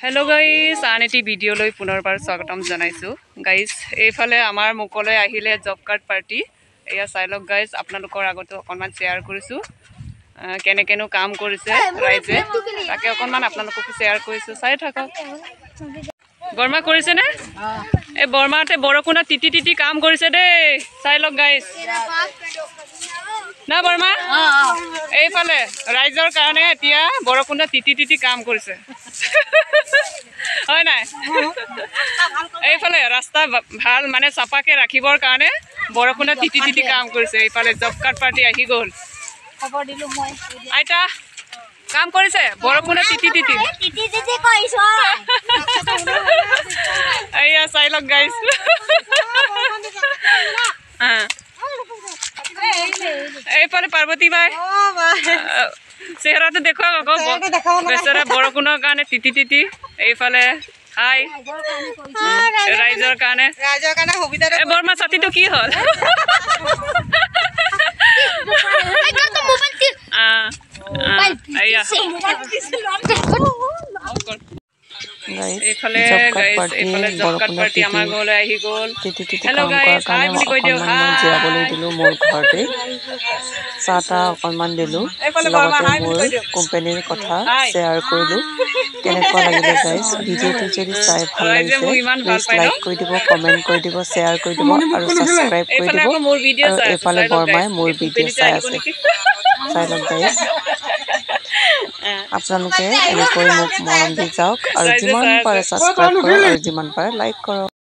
hello guys आनेटी video লৈ পুনৰবাৰ স্বাগতম জনাইছো গাইস এইফালে আমাৰ মুকলৈ আহিলে জব কাৰ্ড পাৰ্টি এয়া চাই লওক গাইস আপোনালোকৰ আগতে অকনমান শেয়াৰ কৰিছো কেনেকেনো কাম কৰিছে ৰাইজে তাকে অকনমান আপোনালোকক শেয়াৰ কৰিছো চাই থাকক বৰ্মা কৰিছে নে এই বৰ্মাতে বৰকুনা তিতি তিতি কাম কৰিছে দে চাই লওক গাইস না বৰ্মা এইফালে ৰাইজৰ কাৰণে এতিয়া বৰকুনা তিতি তিতি কাম কৰিছে হয় নাই এইফালে ৰাস্তা ভাল মানে চাপাকে ৰাখিবৰ কাৰণে বৰকুনা তিতি তিতি কাম কৰিছে এইফালে জব কাৰ্ড পাৰ্টি আহি গ'ল খবৰ দিলো মই আইতা কাম কৰিছে বৰকুনা তিতি তিতি তিতি তিতি কৰিছো আইয়া চাই লওক গাইস এইফালে পাৰ্বতী বাই চেহাৰাটো দেখুৱা আকৌ বেচেৰা বৰকুণৰ কাৰণে তিতি তিতি এইফালে হাই ৰাইজৰ কাৰণে সুবিধা বৰ্মা ছাতিটো কি হ'ল এইফালে এইফালে জব কাৰ্ড পাৰ্টি আমাৰ ঘৰলৈ আহি গ'ল হেল্ল' গাইস হাই বুলি কৈ দিওঁ জিয়াবলৈ দিলোঁ মোৰ ঘৰতে চাহ তাহ অকণমান দিলোঁ লগতে মোৰ কোম্পানীৰ কথা শ্বেয়াৰ কৰিলোঁ কেনেকুৱা লাগিলে গাইজ ভিডিঅ'টো যদি চাই ভাল লাগিছে প্লিজ লাইক কৰি দিব কমেণ্ট কৰি দিব শ্বেয়াৰ কৰি দিব আৰু ছাবস্ক্ৰাইব কৰি দিব আৰু এইফালে বৰ্মাই মোৰ ভিডিঅ' চাই আছে চাই লওক গাইজ আপোনালোকে এনেকৈ মোক মৰম দি যাওক আৰু যিমান পাৰে ছাবস্ক্ৰাইব কৰক আৰু যিমান পাৰে লাইক কৰক